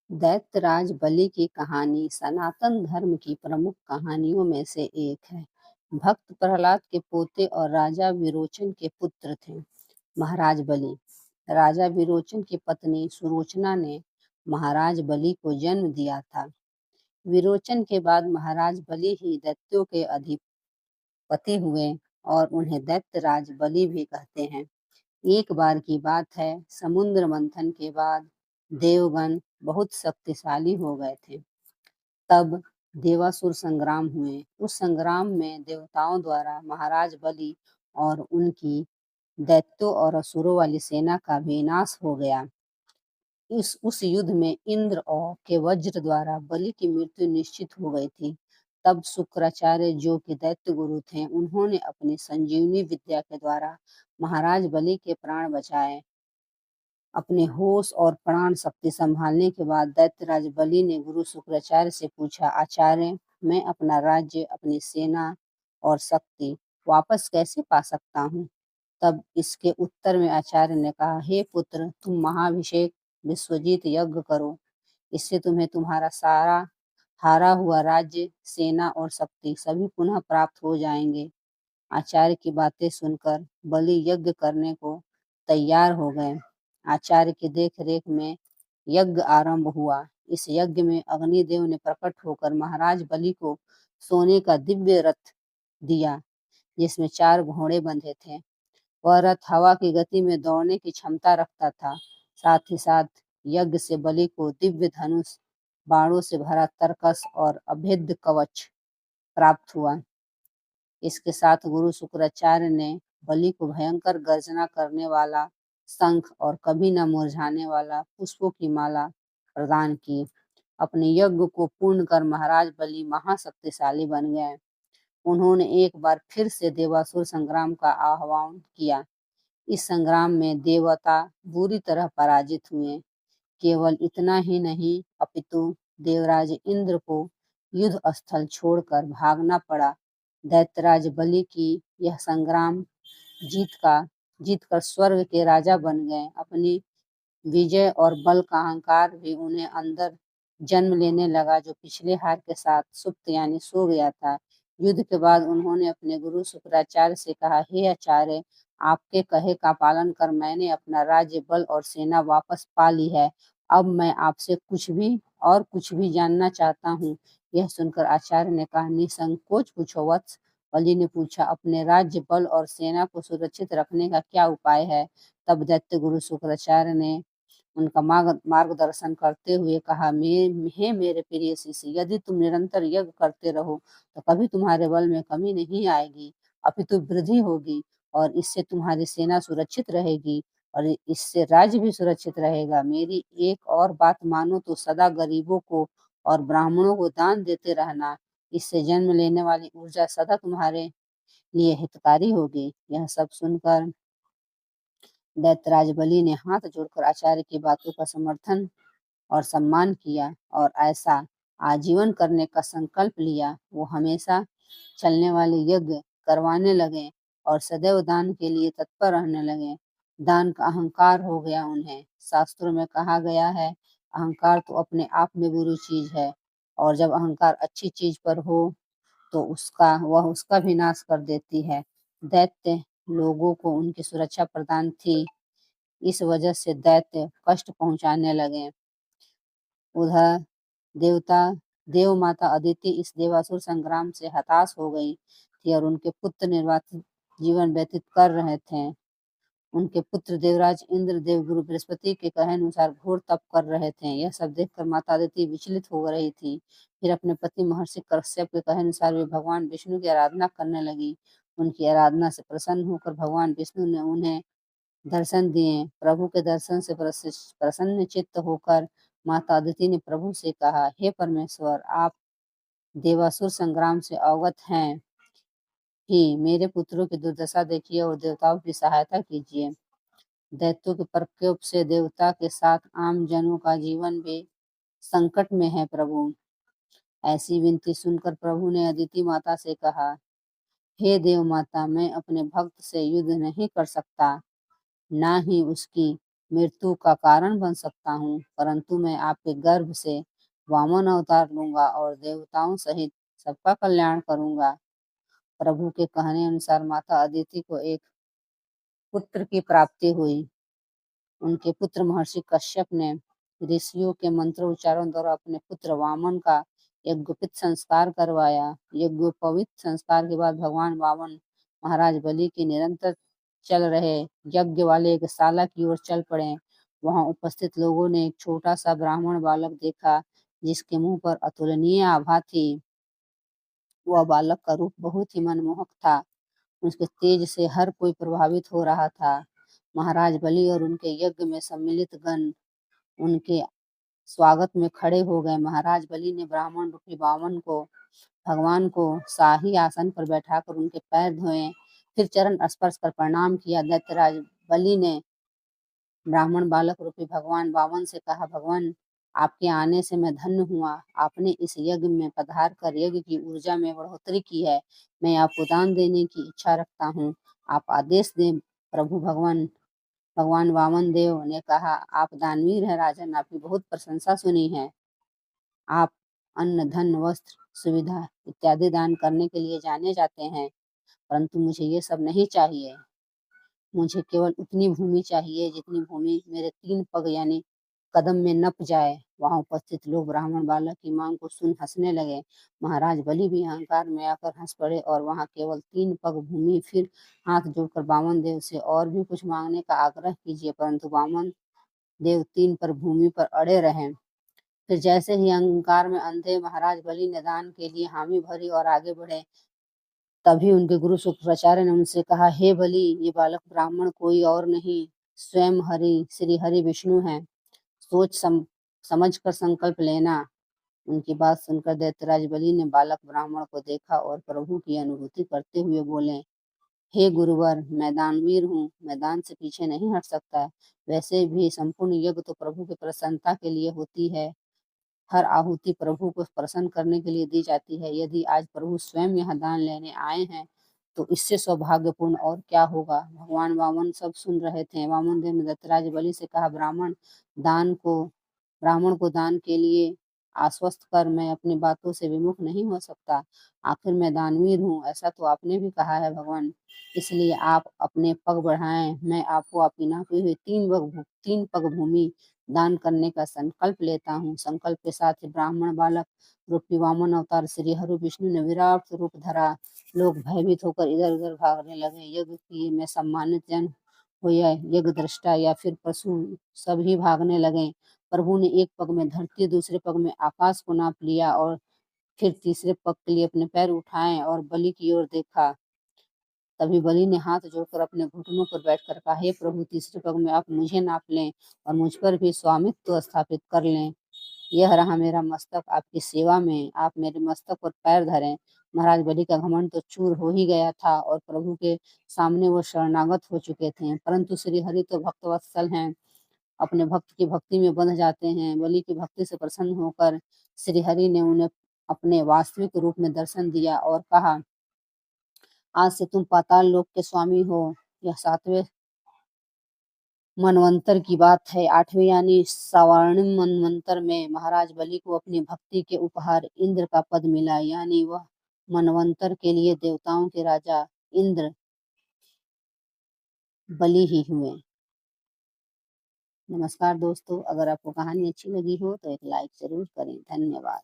दैत्यराज बलि की कहानी सनातन धर्म की प्रमुख कहानियों में से एक है। भक्त प्रहलाद के पोते और राजा विरोचन के पुत्र थे महाराज बलि। राजा विरोचन की पत्नी सुलोचना ने महाराज बलि को जन्म दिया था। विरोचन के बाद महाराज बलि ही दैत्यों के अधिपति हुए और उन्हें दैत्यराज बलि भी कहते हैं। एक बार की बात है, समुद्र मंथन के बाद देवगण बहुत शक्तिशाली हो गए थे। तब देवासुर संग्राम हुए। उस संग्राम में देवताओं द्वारा महाराज बलि और उनकी दैत्यों और असुरों वाली सेना का विनाश हो गया। उस युद्ध में इंद्र और के वज्र द्वारा बलि की मृत्यु निश्चित हो गई थी। तब शुक्राचार्य, जो कि दैत्य गुरु थे, उन्होंने अपनी संजीवनी विद्या के द्वारा महाराज बलि के प्राण बचाए। अपने होश और प्राण शक्ति संभालने के बाद दैत्यराज बलि ने गुरु शुक्राचार्य से पूछा, आचार्य, मैं अपना राज्य, अपनी सेना और शक्ति वापस कैसे पा सकता हूँ? तब इसके उत्तर में आचार्य ने कहा, हे पुत्र, तुम महाभिषेक विश्वजीत यज्ञ करो। इससे तुम्हें तुम्हारा सारा हारा हुआ राज्य, सेना और शक्ति सभी पुनः प्राप्त हो जाएंगे। आचार्य की बातें सुनकर बलि यज्ञ करने को तैयार हो गए। आचार्य की देख रेख में यज्ञ आरंभ हुआ। इस यज्ञ में अग्निदेव ने प्रकट होकर महाराज बलि को सोने का दिव्य रथ दिया, जिसमें 4 घोड़े बंधे थे। वह रथ हवा की गति में दौड़ने की क्षमता रखता था। साथ ही साथ यज्ञ से बलि को दिव्य धनुष, बाणों से भरा तरकस और अभेद्य कवच प्राप्त हुआ। इसके साथ गुरु शुक्राचार्य ने बलि को भयंकर गर्जना करने वाला शंख और कभी न मुरझाने वाला पुष्पों की माला प्रदान की। अपने यज्ञ को पूर्ण कर महाराज बलि महाशक्तिशाली बन गए। उन्होंने एक बार फिर से देवासुर संग्राम का आह्वान किया। इस संग्राम में देवता बुरी तरह पराजित हुए। केवल इतना ही नहीं, अपितु देवराज इंद्र को युद्ध स्थल छोड़कर भागना पड़ा। दैत्यराज बलि की यह संग्राम जीतकर स्वर्ग के राजा बन गए। अपनी विजय और बल का अहंकार भी उन्हें अंदर जन्म लेने लगा, जो पिछले हार के साथ सुप्त यानी सो गया था। युद्ध के बाद उन्होंने अपने गुरु शुक्राचार्य से कहा, हे आचार्य, आपके कहे का पालन कर मैंने अपना राज्य, बल और सेना वापस पा ली है। अब मैं आपसे कुछ भी जानना चाहता हूँ। यह सुनकर आचार्य ने कहा, निसंकोच पूछो वत्स। बलि ने पूछा, अपने राज्य, बल और सेना को सुरक्षित रखने का क्या उपाय है? तब दैत्य गुरु शुक्राचार्य ने उनका मार्गदर्शन करते हुए कहा, हे मेरे प्रिय शिष्य, यदि तुम निरंतर यज्ञ करते रहो तो कभी तुम्हारे बल में कमी नहीं आएगी, अपितु वृद्धि होगी, और इससे तुम्हारी सेना सुरक्षित रहेगी और इससे राज्य भी सुरक्षित रहेगा। मेरी एक और बात मानो तो सदा गरीबों को और ब्राह्मणों को दान देते रहना। इससे जन्म लेने वाली ऊर्जा सदा तुम्हारे लिए हितकारी होगी। यह सब सुनकर दैत्यराज बलि ने हाथ जोड़कर आचार्य की बातों का समर्थन और सम्मान किया और ऐसा आजीवन करने का संकल्प लिया। वो हमेशा चलने वाले यज्ञ करवाने लगे और सदैव दान के लिए तत्पर रहने लगे। दान का अहंकार हो गया उन्हें। शास्त्रों में कहा गया है, अहंकार तो अपने आप में बुरी चीज है, और जब अहंकार अच्छी चीज पर हो तो उसका भी नाश कर देती है। दैत्य लोगों को उनकी सुरक्षा प्रदान थी, इस वजह से दैत्य कष्ट पहुंचाने लगे। उधर देवता देव माता अदिति इस देवासुर संग्राम से हताश हो गई थी और उनके पुत्र निर्वासित जीवन व्यतीत कर रहे थे। उनके पुत्र देवराज इंद्र देवगुरु बृहस्पति के कहे अनुसार घोर तप कर रहे थे। यह सब देखकर माता अदिति विचलित हो रही थी। फिर अपने पति महर्षि कश्यप के कहे अनुसार वे भगवान विष्णु की आराधना करने लगी। उनकी आराधना से प्रसन्न होकर भगवान विष्णु ने उन्हें दर्शन दिए। प्रभु के दर्शन से प्रसन्न चित्त होकर माता अदिति ने प्रभु से कहा, हे परमेश्वर, आप देवासुर संग्राम से अवगत हैं ही, मेरे पुत्रों की दुर्दशा देखिए और देवताओं की सहायता कीजिए। दैत्यों के प्रकोप से देवता के साथ आम जनों का जीवन भी संकट में है प्रभु। ऐसी विनती सुनकर प्रभु ने अदिति माता से कहा, हे देव माता, मैं अपने भक्त से युद्ध नहीं कर सकता, ना ही उसकी मृत्यु का कारण बन सकता हूँ, परंतु मैं आपके गर्भ से वामन अवतार लूंगा और देवताओं सहित सबका कल्याण करूंगा। प्रभु के कहने अनुसार माता अदिति को एक पुत्र की प्राप्ति हुई। उनके पुत्र महर्षि कश्यप ने ऋषियों के मंत्र उच्चारण द्वारा अपने पुत्र वामन का यज्ञोपवीत संस्कार करवाया। यज्ञोपवीत संस्कार के बाद भगवान वामन महाराज बलि के निरंतर चल रहे यज्ञ वाले एक शाला की ओर चल पड़े। वहां उपस्थित लोगों ने एक छोटा सा ब्राह्मण बालक देखा, जिसके मुंह पर अतुलनीय आभा थी। वह बालक का रूप बहुत ही मनमोहक था। उसके तेज से हर कोई प्रभावित हो रहा था। महाराज बलि और उनके यज्ञ में सम्मिलित गण उनके स्वागत में खड़े हो गए। महाराज बलि ने ब्राह्मण रूपी वामन को भगवान को शाही आसन पर बैठाकर उनके पैर धोए, फिर चरण स्पर्श कर प्रणाम किया। दैत्यराज बलि ने ब्राह्मण बालक रूपी भगवान वामन से कहा, भगवान, आपके आने से मैं धन्य हुआ। आपने इस यज्ञ में पधार कर यज्ञ की ऊर्जा में बढ़ोतरी की है। मैं आपको दान देने की इच्छा रखता हूँ। आप आदेश दें। प्रभु भगवान भगवान वामन देव ने कहा, आप दानवीर हैं राजन, आपकी बहुत प्रशंसा सुनी है। आप अन्न, धन, वस्त्र, सुविधा इत्यादि दान करने के लिए जाने जाते हैं, परंतु मुझे ये सब नहीं चाहिए। मुझे केवल उतनी भूमि चाहिए जितनी भूमि मेरे 3 पग यानी कदम में नप जाए। वहां उपस्थित लोग ब्राह्मण बालक की मांग को सुन हंसने लगे। महाराज बलि भी अहंकार में आकर हंस पड़े और वहां केवल 3 पग भूमि। फिर हाथ जोड़कर वामन देव से और भी कुछ मांगने का आग्रह कीजिए, परंतु वामन देव 3 पर भूमि पर अड़े रहे। फिर जैसे ही अहंकार में अंधे महाराज बलि ने दान के लिए हामी भरी और आगे बढ़े, तभी उनके गुरु शुक्राचार्य ने उनसे कहा, हे बलि, ये बालक ब्राह्मण कोई और नहीं, स्वयं श्री हरि विष्णु हैं। सोच समझ कर संकल्प लेना। उनकी बात सुनकर दैत्यराज बलि ने बालक ब्राह्मण को देखा और प्रभु की अनुभूति करते हुए बोले, हे गुरुवर, मैं दानवीर हूँ, मैदान से पीछे नहीं हट सकता। वैसे भी संपूर्ण यज्ञ तो प्रभु की प्रसन्नता के लिए होती है। हर आहुति प्रभु को प्रसन्न करने के लिए दी जाती है। यदि आज प्रभु स्वयं यहाँ दान लेने आए हैं, तो इससे सौभाग्यपूर्ण और क्या होगा। भगवान वामन सब सुन रहे थे। वामन देव ने दत्तराज बलि से कहा, दान को ब्राह्मण को दान के लिए आश्वस्त कर, मैं अपनी बातों से विमुख नहीं हो सकता। आखिर मैं दानवीर हूँ, ऐसा तो आपने भी कहा है भगवान। इसलिए आप अपने पग बढ़ाएं। मैं आपको आपकी नापी हुई 3 पग भूमि दान करने का संकल्प लेता हूँ। संकल्प के साथ ही ब्राह्मण बालक रूपी वामन अवतार श्री हरि विष्णु ने विराट रूप धरा। लोग भयभीत होकर इधर उधर भागने लगे। यज्ञ की में सम्मानित जन हो या यज्ञ दृष्टा या फिर पशु, सभी भागने लगे। प्रभु ने एक पग में धरती, दूसरे पग में आकाश को नाप लिया और फिर तीसरे पग के लिए अपने पैर उठाए और बलि की ओर देखा। तभी बलि ने हाथ जोड़कर अपने घुटनों पर बैठकर कहा, हे प्रभु, तीसरे पग में आप मुझे नाप लें और मुझ पर भी स्वामित्व स्थापित कर लें। यह रहा मेरा मस्तक आपकी सेवा में, आप मेरे मस्तक पर पैर धरें। महाराज बलि का घमंड तो चूर हो ही गया था और प्रभु के सामने वो शरणागत हो चुके थे, परंतु श्री हरि तो भक्तवत्सल हैं, अपने भक्त की भक्ति में बंध जाते हैं। बलि की भक्ति से प्रसन्न होकर श्री हरि ने उन्हें अपने वास्तविक रूप में दर्शन दिया और कहा, आज से तुम पाताल लोक के स्वामी हो। यह 7वें मनवंतर की बात है। 8वें यानी सवर्णिम मनवंतर में महाराज बलि को अपनी भक्ति के उपहार इंद्र का पद मिला, यानी वह मनवंतर के लिए देवताओं के राजा इंद्र बलि ही हुए। नमस्कार दोस्तों, अगर आपको कहानी अच्छी लगी हो तो एक लाइक जरूर करें। धन्यवाद।